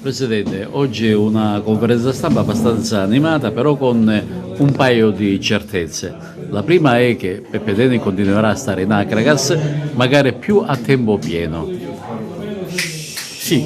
Presidente, oggi è una conferenza stampa abbastanza animata, però con un paio di certezze. La prima è che Peppe Deni continuerà a stare in Akragas, magari più a tempo pieno. Sì,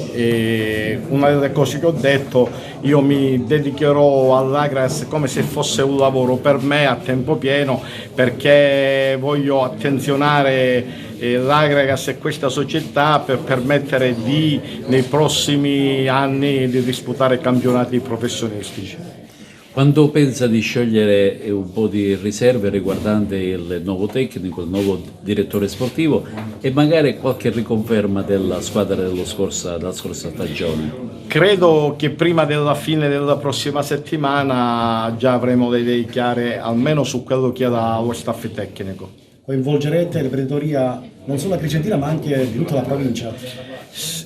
una delle cose che ho detto, io mi dedicherò all'Agrax come se fosse un lavoro per me a tempo pieno, perché voglio attenzionare l'Agrax e questa società per permettere nei prossimi anni di disputare campionati professionistici. Quando pensa di sciogliere un po' di riserve riguardante il nuovo tecnico, il nuovo direttore sportivo e magari qualche riconferma della squadra della scorsa stagione? Credo che prima della fine della prossima settimana già avremo le idee chiare, almeno su quello che è lo staff tecnico. Coinvolgerete l'imprenditoria non solo agricentina ma anche di tutta la provincia?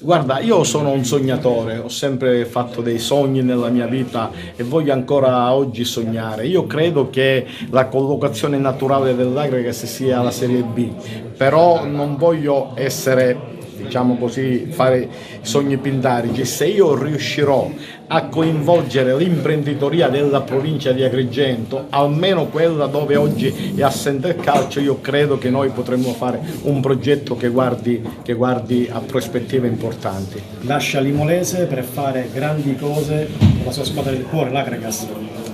Guarda, io sono un sognatore, ho sempre fatto dei sogni nella mia vita e voglio ancora oggi sognare. Io credo che la collocazione naturale dell'Agragas sia la Serie B, però non voglio essere, diciamo così, fare sogni pindarici. Se io riuscirò a coinvolgere l'imprenditoria della provincia di Agrigento, almeno quella dove oggi è assente il calcio, io credo che noi potremmo fare un progetto che guardi a prospettive importanti. Lascia l'Imolese per fare grandi cose con la sua squadra del cuore, l'Agragas.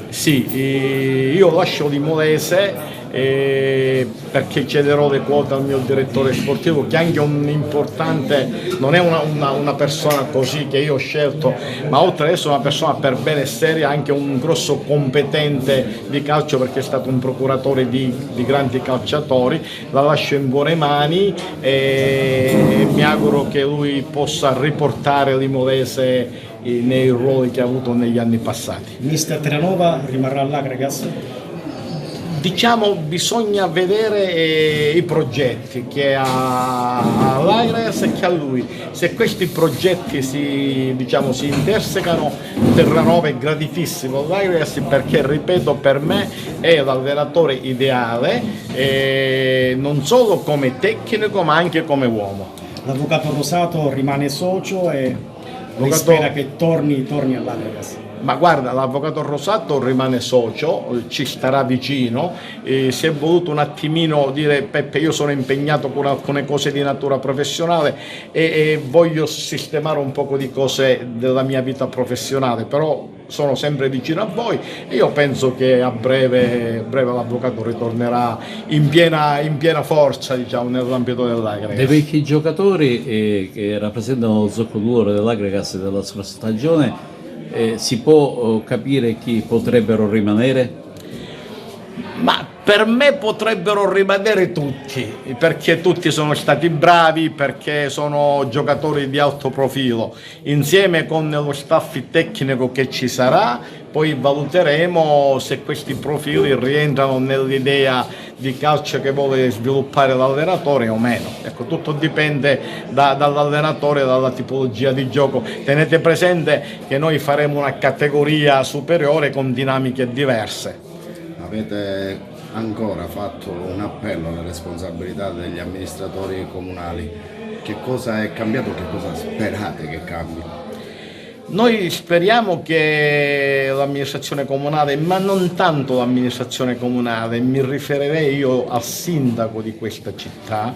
Sì, io lascio l'Imolese perché cederò le quote al mio direttore sportivo, che è anche un importante, non è una persona così che io ho scelto, ma oltre ad essere una persona per bene e seria, anche un grosso competente di calcio, perché è stato un procuratore di grandi calciatori. La lascio in buone mani e mi auguro che lui possa riportare l'Imolese nei ruoli che ha avuto negli anni passati. Mister Terranova rimarrà all'Agragas? Diciamo, bisogna vedere i progetti che ha l'Agragas e che ha lui. Se questi progetti si intersecano, Terranova è graditissimo all'Agragas, perché, ripeto, per me è l'allenatore ideale, non solo come tecnico ma anche come uomo. L'avvocato Rosato rimane socio e lei spera che torni all'Agragas? Ma guarda, l'avvocato Rosato rimane socio, ci starà vicino, si è voluto un attimino dire: Peppe, io sono impegnato con alcune cose di natura professionale e voglio sistemare un poco di cose della mia vita professionale, però sono sempre vicino a voi e io penso che a breve l'avvocato ritornerà in piena forza, diciamo, nell'ambito dell'Agragas. Dei vecchi giocatori che rappresentano lo zoccolo duro dell'Agragas della scorsa stagione, si può capire chi potrebbero rimanere? Ma per me potrebbero rimanere tutti, perché tutti sono stati bravi, perché sono giocatori di alto profilo. Insieme con lo staff tecnico che ci sarà, poi valuteremo se questi profili rientrano nell'idea di calcio che vuole sviluppare l'allenatore o meno. Ecco, tutto dipende dall'allenatore e dalla tipologia di gioco. Tenete presente che noi faremo una categoria superiore con dinamiche diverse. Avete ancora fatto un appello alle responsabilità degli amministratori comunali. Che cosa è cambiato? Che cosa sperate che cambi? Noi speriamo che l'amministrazione comunale, ma non tanto l'amministrazione comunale, mi riferirei io al sindaco di questa città,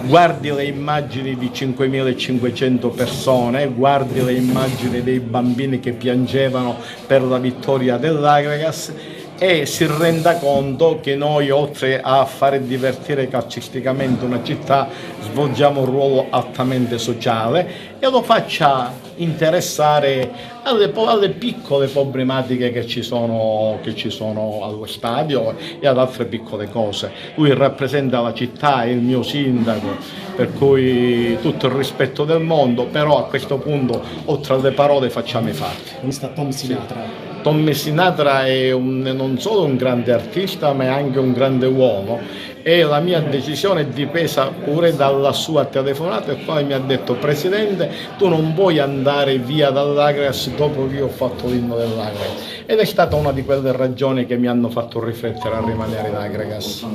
guardi le immagini di 5.500 persone, guardi le immagini dei bambini che piangevano per la vittoria dell'Agragas e si renda conto che noi, oltre a fare divertire calcisticamente una città, svolgiamo un ruolo altamente sociale e lo faccia interessare alle piccole problematiche che ci sono allo stadio e ad altre piccole cose. Lui rappresenta la città, è il mio sindaco, per cui tutto il rispetto del mondo, però a questo punto, oltre alle parole, facciamo i fatti. Mister Tom Sinatra. Tom Sinatra è non solo un grande artista ma è anche un grande uomo, e la mia decisione è dipesa pure dalla sua telefonata, e poi mi ha detto: Presidente, tu non vuoi andare via dall'Agragas dopo che io ho fatto l'inno dell'Agragas, ed è stata una di quelle ragioni che mi hanno fatto riflettere a rimanere in Agragas.